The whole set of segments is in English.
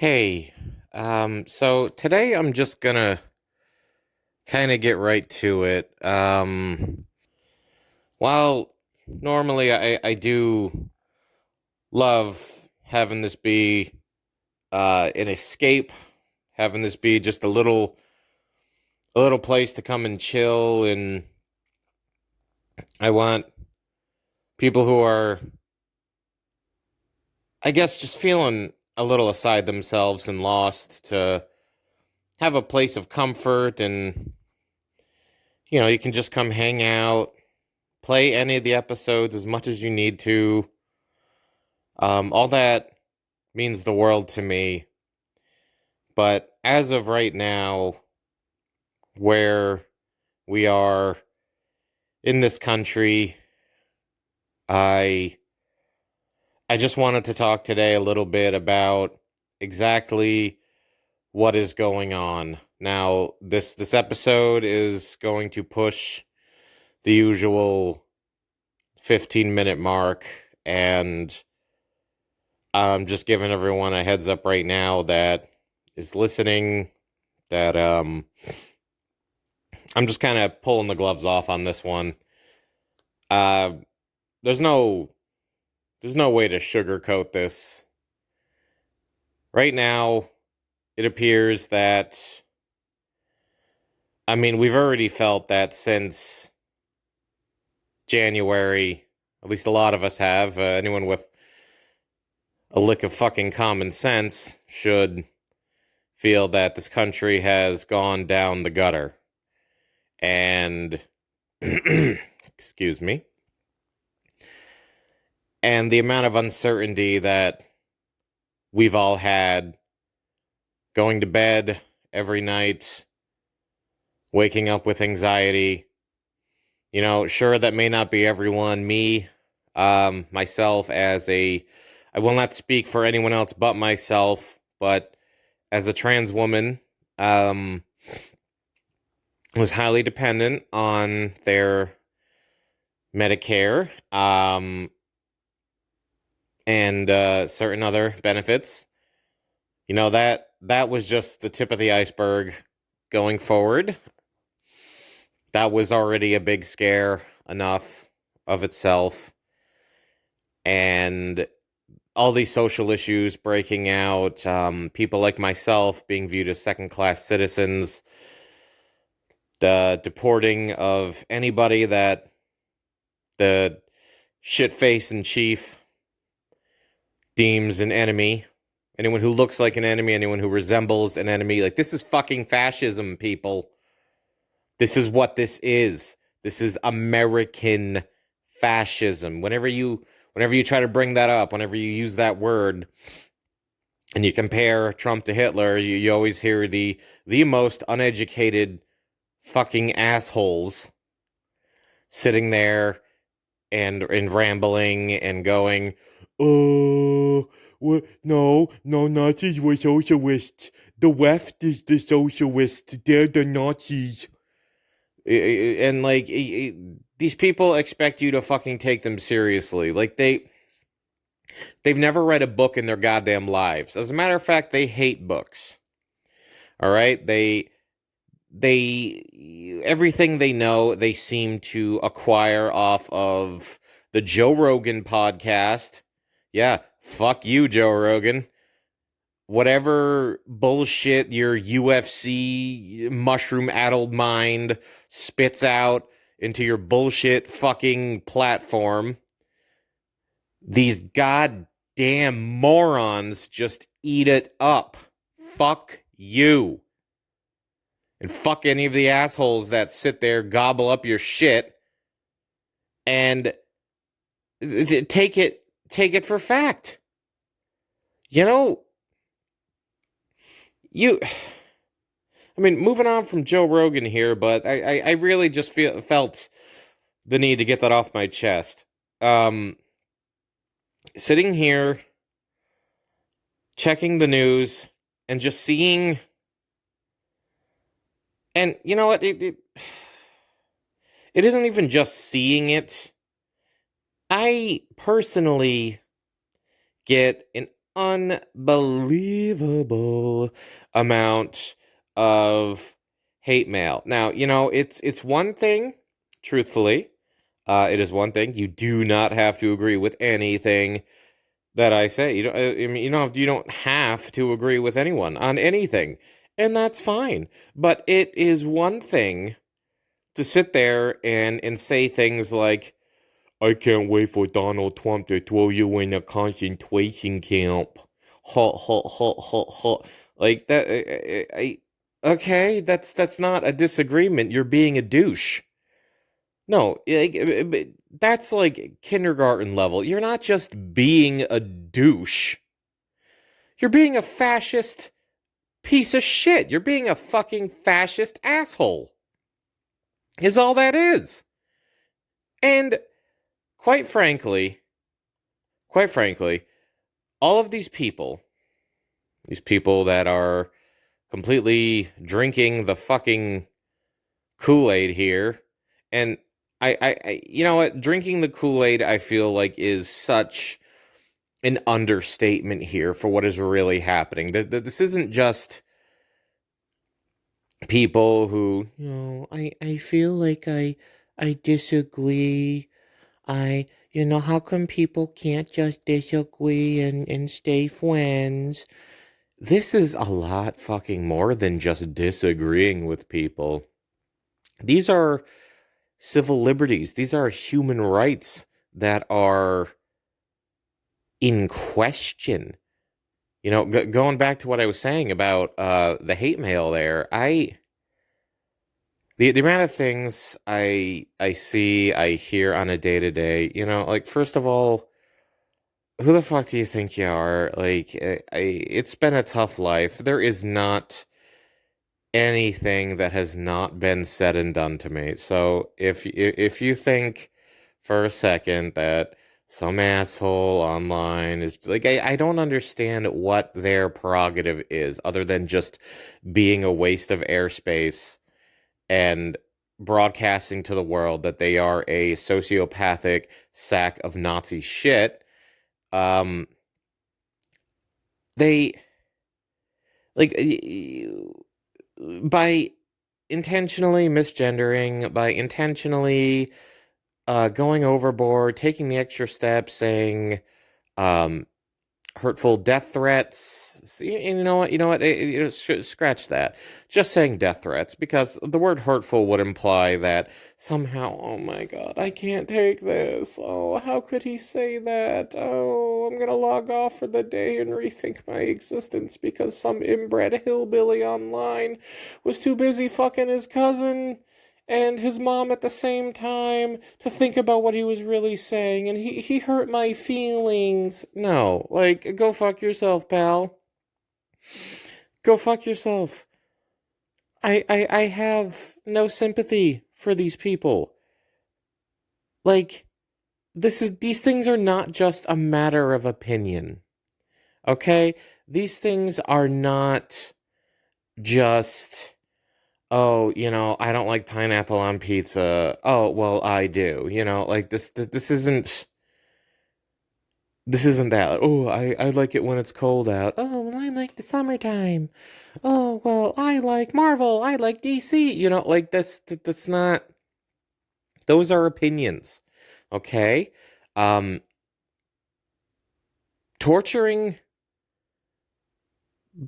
Hey, so today I'm just gonna kind of get right to it. While normally I do love having this be an escape, having this be just a little place to come and chill, and I want people who are, I guess, just feeling a little aside themselves and lost to have a place of comfort, and you can just come hang out, play any of the episodes as much as you need to. All that means the world to me. But as of right now, where we are in this country, I I just wanted to talk today a little bit about exactly what is going on. Now, this episode is going to push the usual 15-minute mark, and I'm just giving everyone a heads up right now that is listening that I'm just kind of pulling the gloves off on this one. Uh there's no there's no way to sugarcoat this. Right now, it appears that, we've already felt that since January, at least a lot of us have. Anyone with a lick of fucking common sense should feel that this country has gone down the gutter. And excuse me. And the amount of uncertainty that we've all had, going to bed every night, waking up with anxiety. Sure, that may not be everyone. Me, myself, I will not speak for anyone else but myself, but as a trans woman, was highly dependent on their Medicare, and certain other benefits. That was just the tip of the iceberg going forward. That was already a big scare enough of itself. And all these social issues breaking out, people like myself being viewed as second-class citizens, the deporting of anybody that the shit-face in chief deems an enemy. Anyone who looks like an enemy, anyone who resembles an enemy. Like, this is fucking fascism, people. This is what this is. This is American fascism. Whenever you try to bring that up, whenever you use that word, and you compare Trump to Hitler, you always hear the most uneducated fucking assholes sitting there and rambling and going, "Oh, no, Nazis were socialists. The left is the socialists. They're the Nazis." And like, these people expect you to fucking take them seriously. Like, they've never read a book in their goddamn lives. As a matter of fact, they hate books. All right? They everything they know, they seem to acquire off of the Joe Rogan podcast. Yeah, fuck you, Joe Rogan. Whatever bullshit your UFC mushroom-addled mind spits out into your bullshit fucking platform, these goddamn morons just eat it up. Fuck you. And fuck any of the assholes that sit there, gobble up your shit, and take it for fact. Moving on from Joe Rogan here, but I really just felt the need to get that off my chest. Sitting here, checking the news, and just seeing, and you know what, it isn't even just seeing it. I personally get an unbelievable amount of hate mail. Now, it's one thing, truthfully, it is one thing. You do not have to agree with anything that I say. You don't have to agree with anyone on anything, and that's fine. But it is one thing to sit there and say things like, "I can't wait for Donald Trump to throw you in a concentration camp." Ha ha ha ha ha. Like that. Okay, that's not a disagreement. You're being a douche. No, that's like kindergarten level. You're not just being a douche. You're being a fascist piece of shit. You're being a fucking fascist asshole. Is all that is. And quite frankly, all of these people that are completely drinking the fucking Kool-Aid here, and you know what, drinking the Kool-Aid, I feel like, is such an understatement here for what is really happening. This isn't just people who, I feel like I disagree. How come people can't just disagree and stay friends? This is a lot fucking more than just disagreeing with people. These are civil liberties. These are human rights that are in question. Going back to what I was saying about the hate mail there, the amount of things I see, I hear on a day-to-day, like, first of all, who the fuck do you think you are? Like, it's been a tough life. There is not anything that has not been said and done to me. So if you think for a second that some asshole online is like, I don't understand what their prerogative is other than just being a waste of airspace and broadcasting to the world that they are a sociopathic sack of Nazi shit. They, like, by intentionally misgendering, by intentionally going overboard, taking the extra step, saying hurtful death threats. You know what? Scratch that. Just saying death threats, because the word hurtful would imply that somehow, oh my god, I can't take this. Oh, how could he say that? Oh, I'm gonna log off for the day and rethink my existence because some inbred hillbilly online was too busy fucking his cousin and his mom at the same time to think about what he was really saying, and he hurt my feelings. No, like, go fuck yourself, pal. Go fuck yourself. I have no sympathy for these people. Like, these things are not just a matter of opinion. Okay? These things are not just, oh, I don't like pineapple on pizza. Oh, well, I do. Like, this isn't that. Oh, I like it when it's cold out. Oh, well, I like the summertime. Oh, well, I like Marvel. I like DC. Like, that's not, those are opinions. Okay? Torturing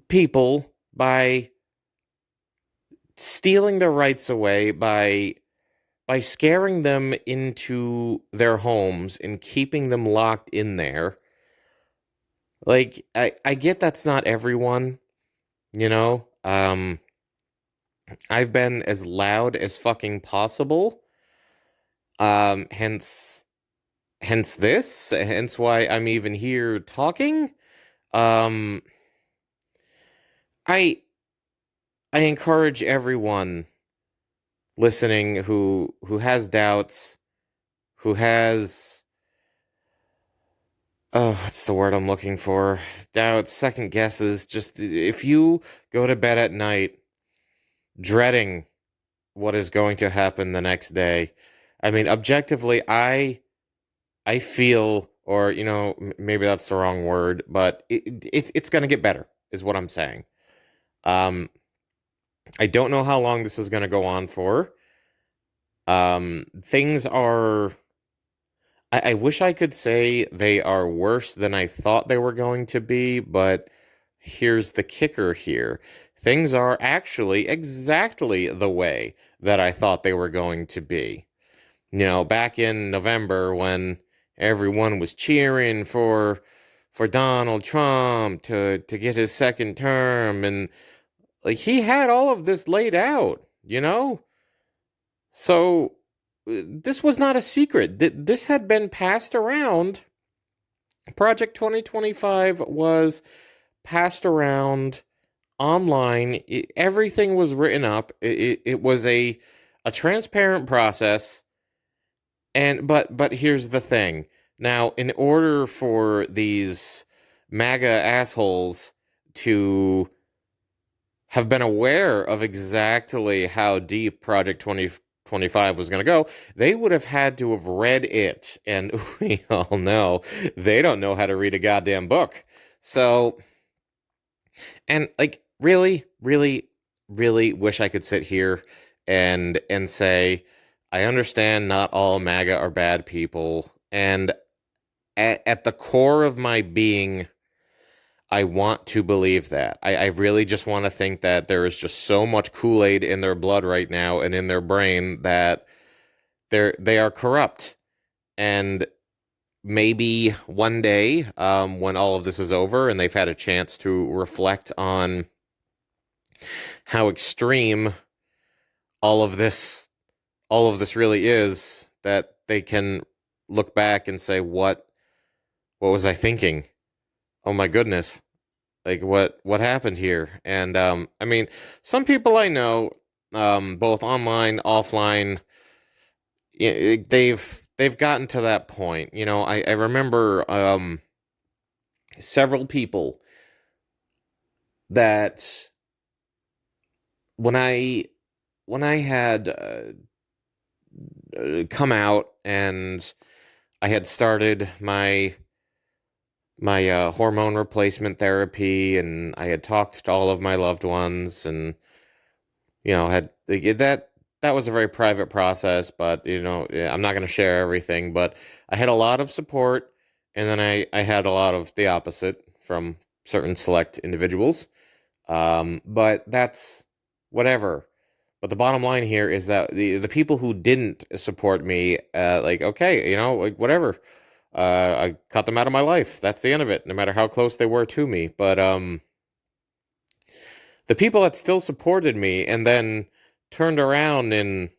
people by stealing their rights away, by scaring them into their homes and keeping them locked in there. Like, I get that's not everyone, I've been as loud as fucking possible. Hence why I'm even here talking. Um, I encourage everyone listening who has doubts, who has, oh, what's the word I'm looking for? Doubts, second guesses. Just, if you go to bed at night dreading what is going to happen the next day, I mean, objectively, I feel or maybe that's the wrong word, but it's going to get better, is what I'm saying. I don't know how long this is going to go on for. Things are. I wish I could say they are worse than I thought they were going to be, but here's the kicker here. Things are actually exactly the way that I thought they were going to be. Back in November when everyone was cheering for Donald Trump to get his second term, and like he had all of this laid out. So this was not a secret. This had been passed around. Project 2025 was passed around online. Everything was written up. It was a transparent process. But here's the thing. Now, in order for these MAGA assholes to have been aware of exactly how deep Project 2025 was going to go, they would have had to have read it. And we all know they don't know how to read a goddamn book. So, and like, really, really, really wish I could sit here and say, I understand not all MAGA are bad people. And at the core of my being, I want to believe that. I really just want to think that there is just so much Kool-Aid in their blood right now and in their brain that they are corrupt. And maybe one day, when all of this is over and they've had a chance to reflect on how extreme all of this really is, that they can look back and say, what was I thinking? Oh my goodness. Like what happened here? And I mean, some people I know, both online, offline, they've gotten to that point. I remember several people that when I had come out and I had started my hormone replacement therapy, and I had talked to all of my loved ones, and had that was a very private process, but I'm not going to share everything, but I had a lot of support, and then I had a lot of the opposite from certain select individuals. But that's whatever. But the bottom line here is that the people who didn't support me, like, okay, like whatever. I cut them out of my life. That's the end of it, no matter how close they were to me. But the people that still supported me and then turned around and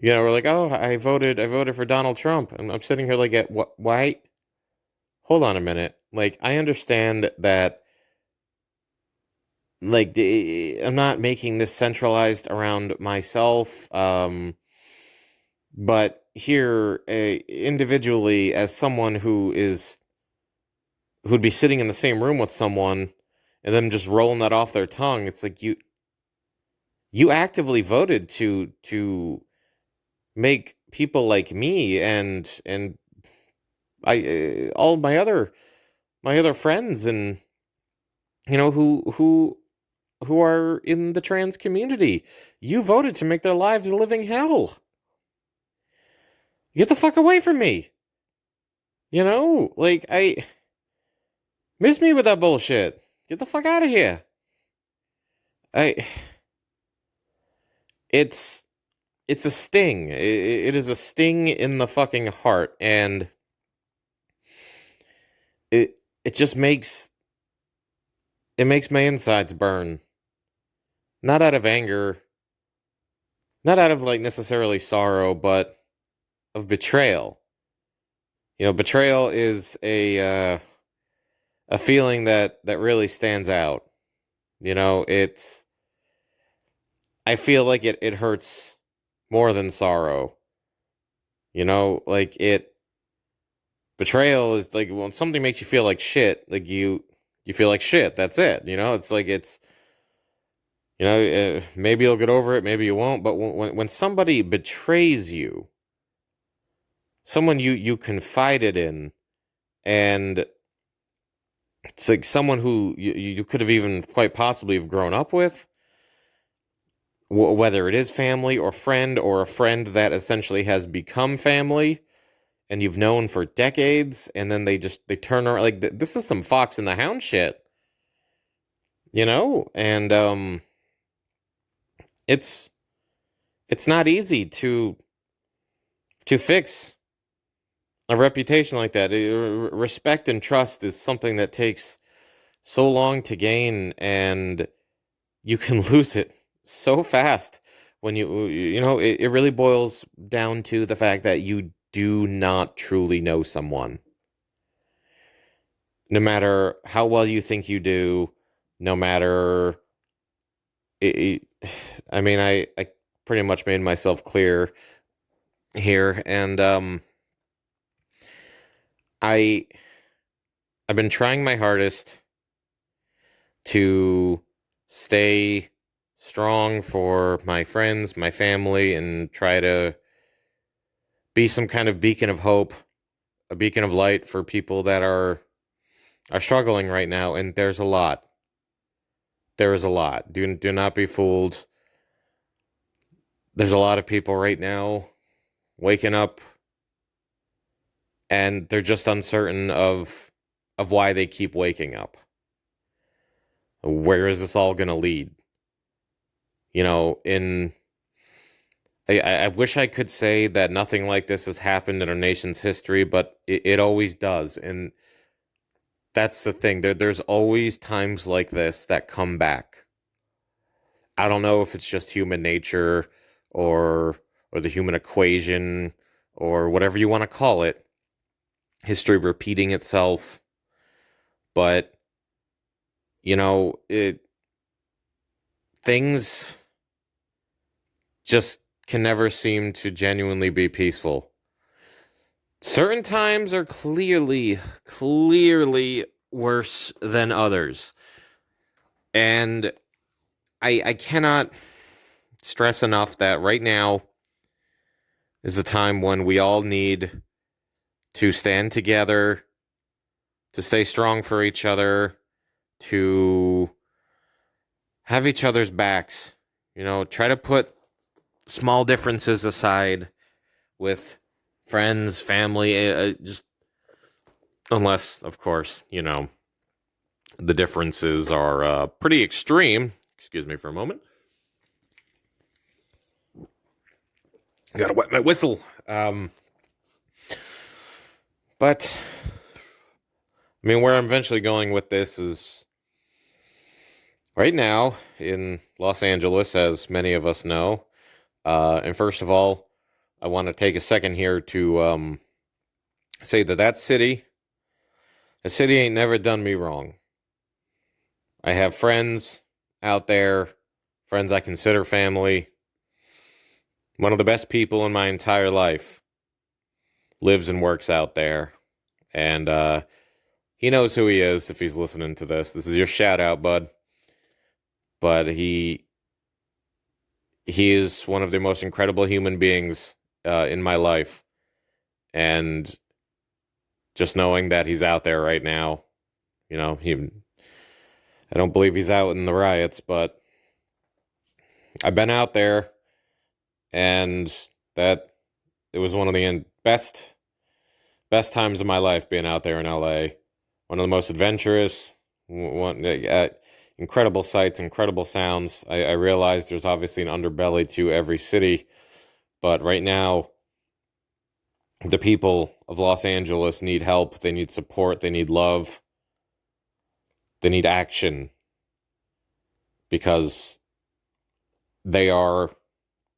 were like, "Oh, I voted for Donald Trump." And I'm sitting here like, "What? Why? Hold on a minute. Like, I understand that. Like, I'm not making this centralized around myself. But here, individually, as someone who'd be sitting in the same room with someone and them just rolling that off their tongue, it's like you actively voted to make people like me and I all my other friends, and who are in the trans community, you voted to make their lives a living hell. Get the fuck away from me. Like, I miss me with that bullshit. Get the fuck out of here. It's a sting. It is a sting in the fucking heart, and it just makes my insides burn. Not out of anger, not out of like necessarily sorrow, but of betrayal. Betrayal is a feeling that really stands out. It's, I feel like it hurts more than sorrow. Like betrayal is like when something makes you feel like shit, like you feel like shit. That's it. It's like maybe you'll get over it, maybe you won't. But when somebody betrays you, someone you confided in, and it's like someone who you could have even quite possibly have grown up with, whether it is family or friend, or a friend that essentially has become family and you've known for decades, and then they turn around. Like, this is some Fox and the Hound shit, and it's not easy to fix a reputation like that. Respect and trust is something that takes so long to gain, and you can lose it so fast when it really boils down to the fact that you do not truly know someone. No matter how well you think you do, no matter I mean, I pretty much made myself clear here, and I've been trying my hardest to stay strong for my friends, my family, and try to be some kind of beacon of hope, a beacon of light for people that are struggling right now. And there's a lot. There is a lot. Do not be fooled. There's a lot of people right now waking up, and they're just uncertain of why they keep waking up. Where is this all going to lead? I wish I could say that nothing like this has happened in our nation's history, but it always does. And that's the thing. There's always times like this that come back. I don't know if it's just human nature or the human equation or whatever you want to call it. History repeating itself. But, things just can never seem to genuinely be peaceful. Certain times are clearly worse than others. And I cannot stress enough that right now is a time when we all need to stand together, to stay strong for each other, to have each other's backs. Try to put small differences aside with friends, family, just unless, of course, the differences are pretty extreme. Excuse me for a moment. Gotta wet my whistle. But I mean, where I'm eventually going with this is right now in Los Angeles, as many of us know. And first of all, I want to take a second here to say that city ain't never done me wrong. I have friends out there, friends I consider family. One of the best people in my entire life lives and works out there. And he knows who he is if he's listening to this. This is your shout out, bud. But he is one of the most incredible human beings in my life. And just knowing that he's out there right now, I don't believe he's out in the riots, but I've been out there, and that it was one of the best times of my life being out there in LA. One of the most adventurous, incredible sights, incredible sounds. I realize there's obviously an underbelly to every city, but right now, the people of Los Angeles need help. They need support. They need love. They need action, because they are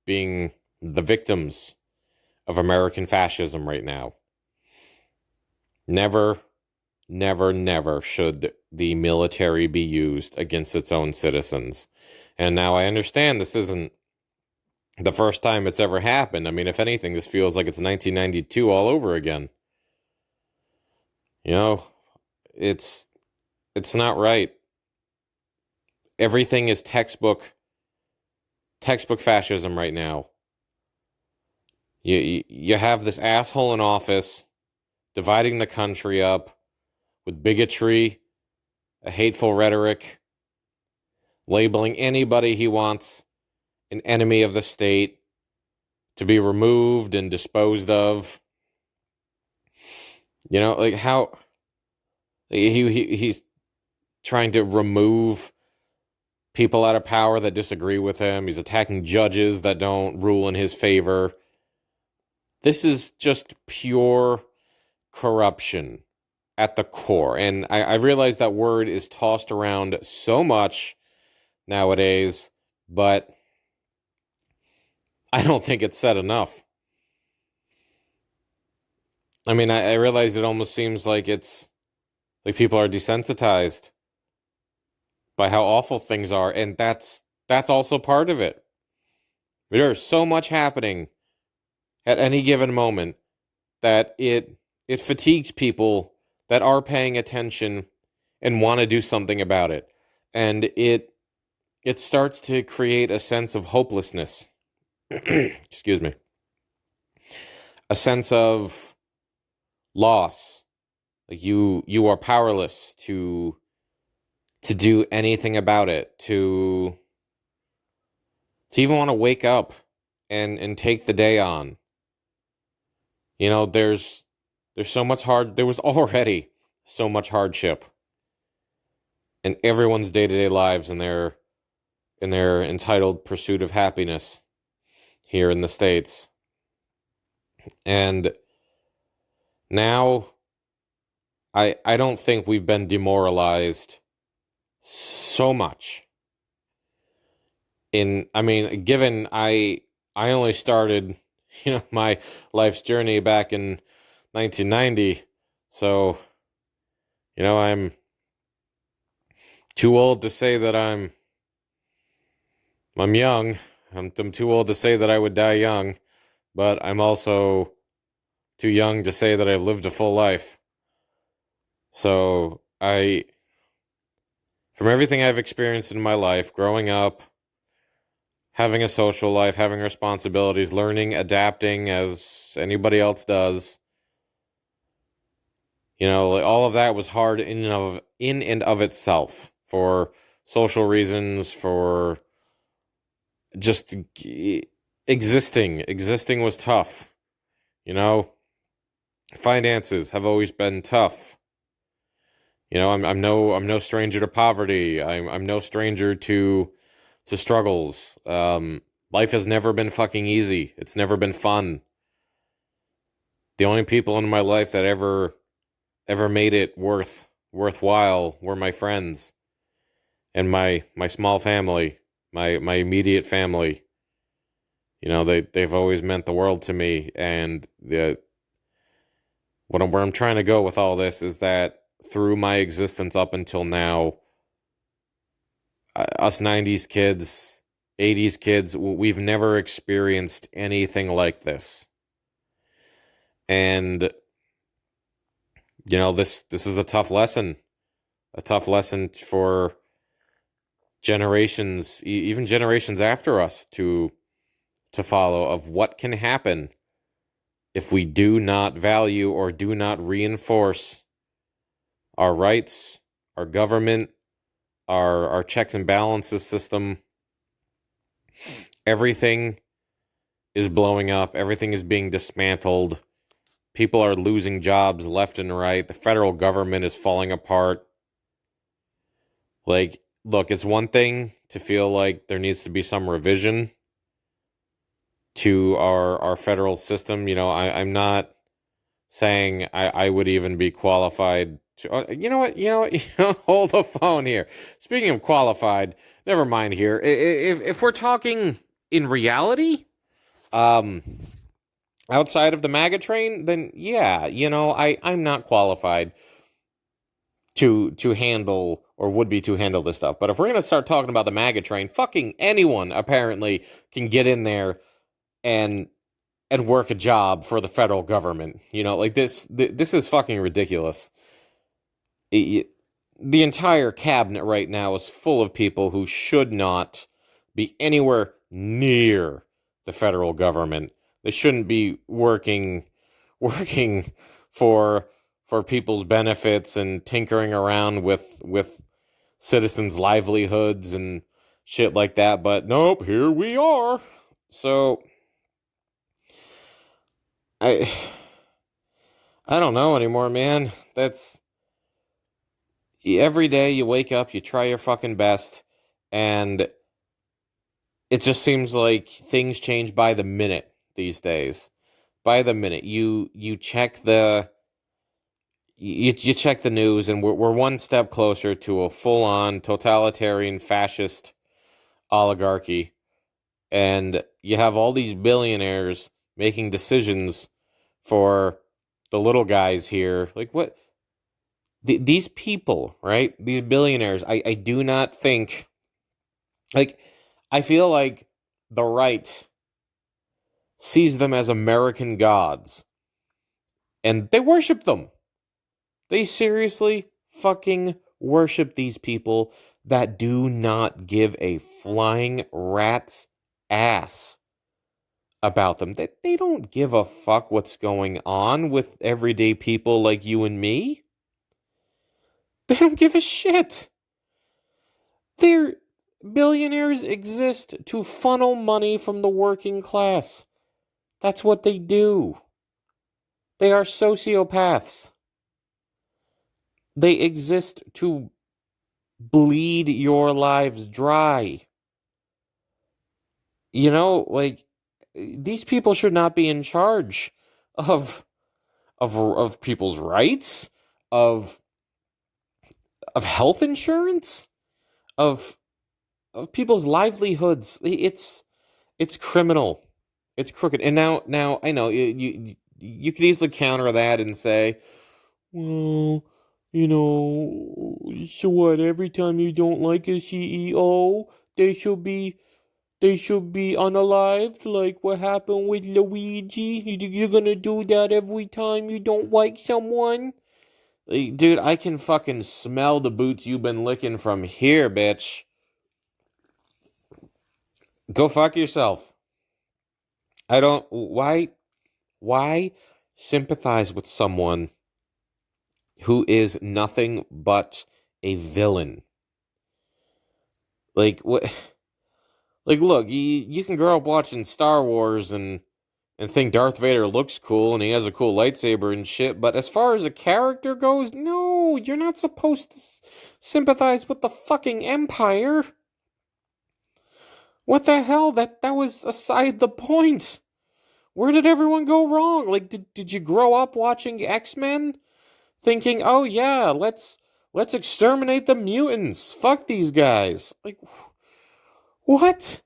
being the victims of American fascism right now. Never, never, never should the military be used against its own citizens. And now I understand this isn't the first time it's ever happened. I mean, if anything, this feels like it's 1992 all over again. It's not right. Everything is textbook fascism right now. You have this asshole in office dividing the country up with bigotry, a hateful rhetoric, labeling anybody he wants an enemy of the state to be removed and disposed of. You know, like how he's trying to remove people out of power that disagree with him. He's attacking judges that don't rule in his favor. This is just pure corruption at the core. And I realize that word is tossed around so much nowadays, but I don't think it's said enough. I mean, I realize it almost seems like it's like people are desensitized by how awful things are, and that's also part of it. There's so much happening at any given moment that it fatigues people that are paying attention and want to do something about it. And it starts to create a sense of hopelessness. Excuse me. A sense of loss. Like you are powerless to do anything about it, to even want to wake up and take the day on. You know, there's so much there was already so much hardship in everyone's day-to-day lives in their entitled pursuit of happiness here in the States. And now I don't think we've been demoralized so much. Given I only started, my life's journey back in 1990, so, I'm too old to say that I'm young. I'm too old to say that I would die young, but I'm also too young to say that I've lived a full life. So from everything I've experienced in my life, growing up, having a social life, having responsibilities, learning, adapting as anybody else does, all of that was hard in and of itself, for social reasons, for just existing. Existing was tough. Finances have always been tough. I'm no stranger to poverty. I'm no stranger to struggles. Life has never been fucking easy. It's never been fun. The only people in my life that ever made it worthwhile were my friends and my small family, my immediate family. They've always meant the world to me. And where I'm trying to go with all this is that through my existence up until now, us 90s kids, 80s kids, we've never experienced anything like this. And, this is a tough lesson for generations, even generations after us to follow, of what can happen if we do not value or do not reinforce our rights, our government, our checks and balances system. Everything is blowing up. Everything is being dismantled. People are losing jobs left and right. The federal government is falling apart. Like, look, it's one thing to feel like there needs to be some revision to our federal system. I'm not saying I would even be qualified to, you know what, hold the phone here. Speaking of qualified, never mind here. If we're talking in reality, outside of the MAGA train, then yeah, I'm not qualified to handle, or would be to handle this stuff. But if we're going to start talking about the MAGA train, fucking anyone apparently can get in there and work a job for the federal government. This is fucking ridiculous. The entire cabinet right now is full of people who should not be anywhere near the federal government. They shouldn't be working for people's benefits and tinkering around with citizens' livelihoods and shit like that. But nope, here we are. So I I don't know anymore, man. That's every day you wake up, you try your fucking best, and it just seems like things change by the minute these days. By the minute, you check you check the news, and we're one step closer to a full-on totalitarian fascist oligarchy, and you have all these billionaires making decisions for the little guys here. Like what? These people, right? These billionaires. I do not think, like, I feel like the right sees them as American gods, and they worship them. They seriously fucking worship these people that do not give a flying rat's ass about them. They don't give a fuck what's going on with everyday people like you and me. They don't give a shit. Their billionaires exist to funnel money from the working class. That's what they do. They are sociopaths. They exist to bleed your lives dry. You know, like, these people should not be in charge of people's rights, of health insurance, of people's livelihoods. It's criminal. It's crooked. And now I know you could easily counter that and say, well, you know, so what? Every time you don't like a CEO, they should be unalived, like what happened with Luigi. You're gonna do that every time you don't like someone? Like, dude, I can fucking smell the boots you've been licking from here, bitch. Go fuck yourself. I don't. Why sympathize with someone who is nothing but a villain? Like, what? Like, look, you can grow up watching Star Wars and think Darth Vader looks cool and he has a cool lightsaber and shit, but as far as a character goes, no, you're not supposed to sympathize with the fucking Empire. What the hell? That was aside the point. Where did everyone go wrong? Like, did you grow up watching X-Men? Thinking, oh yeah, let's exterminate the mutants. Fuck these guys. Like, what?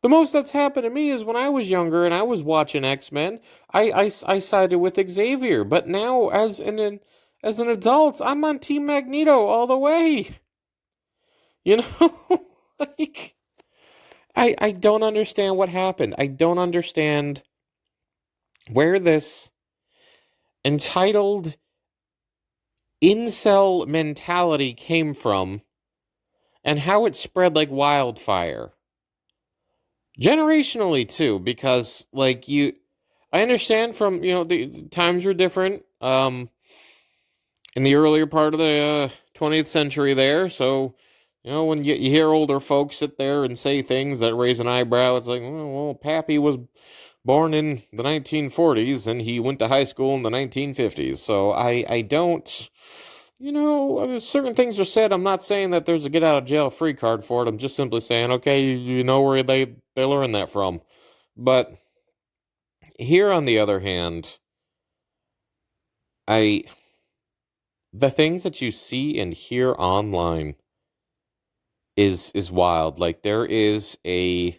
The most that's happened to me is when I was younger and I was watching X-Men, I sided with Xavier. But now, as an adult, I'm on Team Magneto all the way. You know? Like, I don't understand what happened. I don't understand where this entitled incel mentality came from and how it spread like wildfire. Generationally, too, because, like, I understand from, the times were different, in the earlier part of the 20th century there, so, when you hear older folks sit there and say things that raise an eyebrow, it's like, well, Pappy was born in the 1940s, and he went to high school in the 1950s, so I don't, certain things are said. I'm not saying that there's a get-out-of-jail-free card for it. I'm just simply saying, okay, you know where they learned that from. But here, on the other hand, the things that you see and hear online is wild. Like, there is a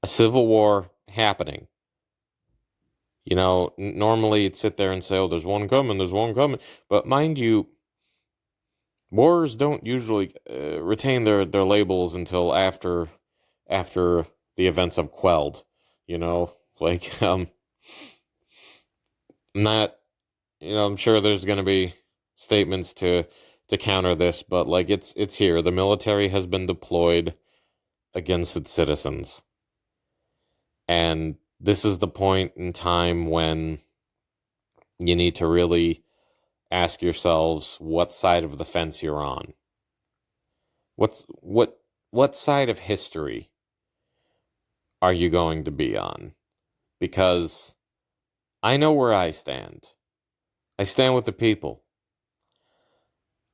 civil war happening. Normally you'd sit there and say, oh, there's one coming. But mind you, wars don't usually retain their labels until after the events have quelled. Like, not, I'm sure there's going to be statements to counter this, but, like, it's here. The military has been deployed against its citizens. And this is the point in time when you need to really ask yourselves what side of the fence you're on. What's what side of history are you going to be on? Because I know where I stand. I stand with the people.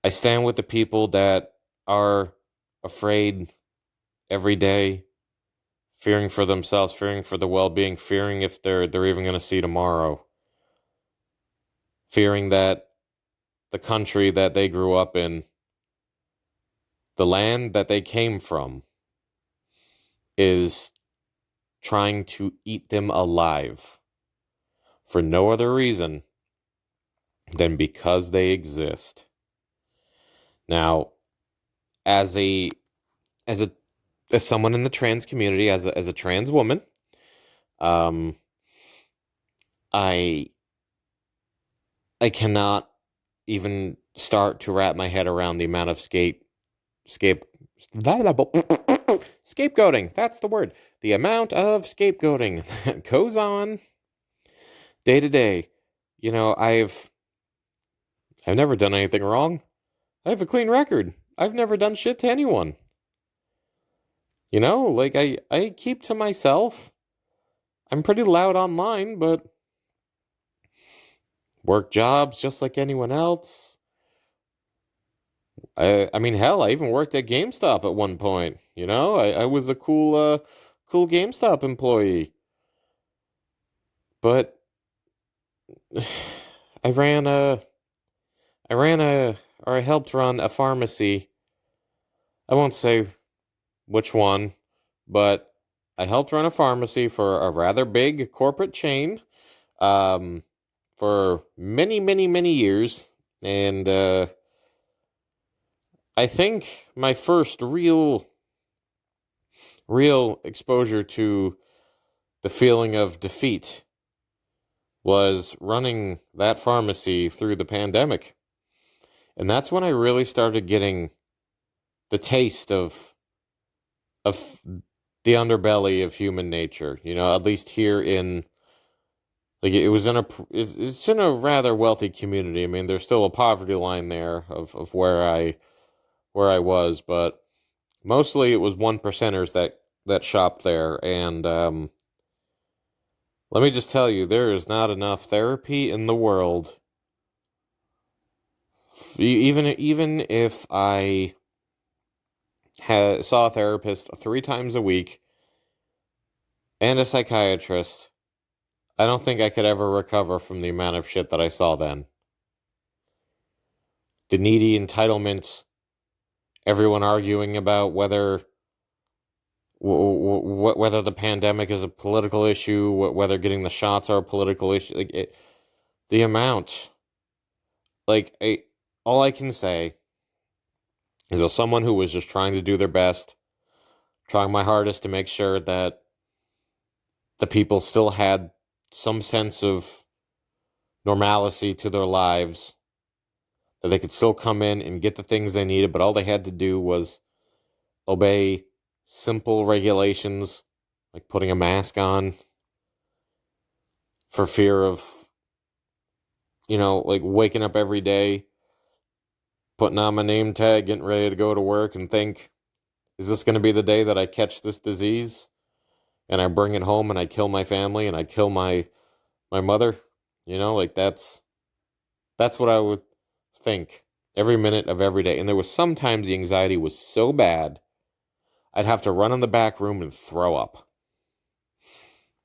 I stand with the people that are afraid every day, fearing for themselves, fearing for the well-being, fearing if they're even going to see tomorrow, fearing that the country that they grew up in, the land that they came from, is trying to eat them alive for no other reason than because they exist. Now, as a as a as someone in the trans community, as a trans woman, um, I cannot even start to wrap my head around the amount of scapegoating. That's the word. The amount of scapegoating that goes on day to day. You know, I've never done anything wrong. I have a clean record. I've never done shit to anyone. You know, like I keep to myself. I'm pretty loud online, but work jobs just like anyone else. I mean, hell, I even worked at GameStop at one point. You know, I was a cool GameStop employee. But I ran a, or I helped run a pharmacy. I won't say which one, but I helped run a pharmacy for a rather big corporate chain, for many, many, many years. And, I think my first real exposure to the feeling of defeat was running that pharmacy through the pandemic. And that's when I really started getting the taste of the underbelly of human nature, you know, at least here in, like, it's in a rather wealthy community. I mean, there's still a poverty line there of where I was, but mostly it was one percenters that shopped there. And let me just tell you, there is not enough therapy in the world. Even if I saw a therapist 3 times a week and a psychiatrist, I don't think I could ever recover from the amount of shit that I saw then. The needy entitlement, everyone arguing about whether the pandemic is a political issue, whether getting the shots are a political issue. Like the amount, like all I can say is, as someone who was just trying to do their best, trying my hardest to make sure that the people still had some sense of normalcy to their lives, that they could still come in and get the things they needed, but all they had to do was obey simple regulations, like putting a mask on, for fear of, you know, like waking up every day, putting on my name tag, getting ready to go to work, and think, is this going to be the day that I catch this disease and I bring it home and I kill my family and I kill my mother? You know, like that's what I would think every minute of every day. And there was sometimes the anxiety was so bad, I'd have to run in the back room and throw up.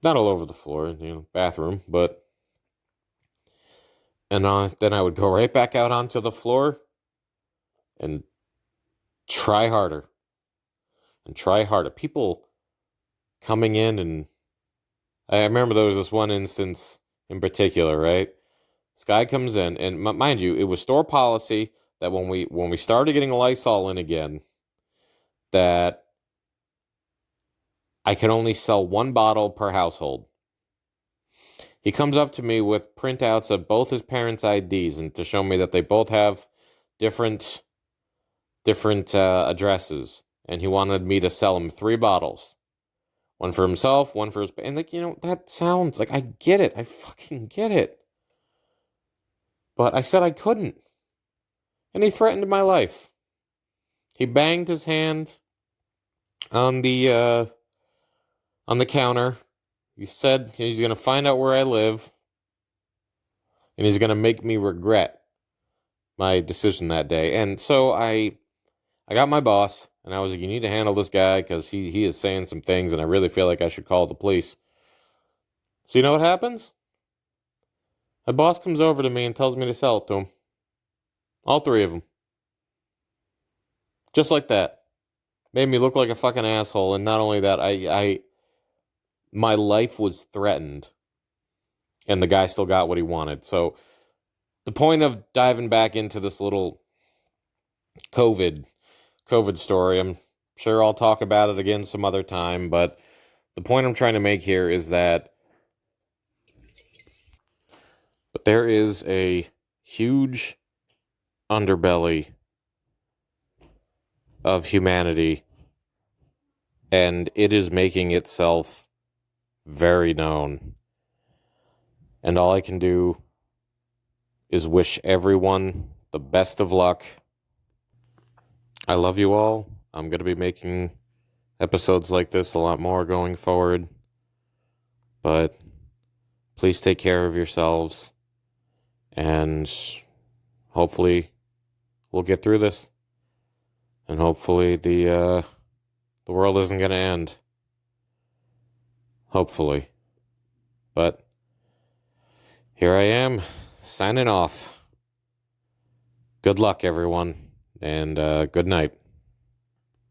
Not all over the floor, you know, bathroom, but... And then I would go right back out onto the floor and try harder. And try harder. People coming in, and I remember there was this one instance in particular, right? This guy comes in, and mind you, it was store policy that when we started getting Lysol in again, that I could only sell one bottle per household. He comes up to me with printouts of both his parents' IDs, and to show me that they both have different addresses, and he wanted me to sell him 3 bottles. One for himself, one for his... And, like, that sounds like... I get it. I fucking get it. But I said I couldn't. And he threatened my life. He banged his hand on the counter. He said he's going to find out where I live. And he's going to make me regret my decision that day. And so I got my boss, and I was like, you need to handle this guy because he is saying some things, and I really feel like I should call the police. So you know what happens? My boss comes over to me and tells me to sell it to him. All three of them. Just like that. Made me look like a fucking asshole, and not only that, my life was threatened, and the guy still got what he wanted. So the point of diving back into this little COVID story, I'm sure I'll talk about it again some other time, but the point I'm trying to make here is that there is a huge underbelly of humanity, and it is making itself very known. And all I can do is wish everyone the best of luck. I love you all. I'm going to be making episodes like this a lot more going forward. But please take care of yourselves. And hopefully we'll get through this. And hopefully the world isn't going to end. Hopefully. But here I am, signing off. Good luck, everyone, and good night.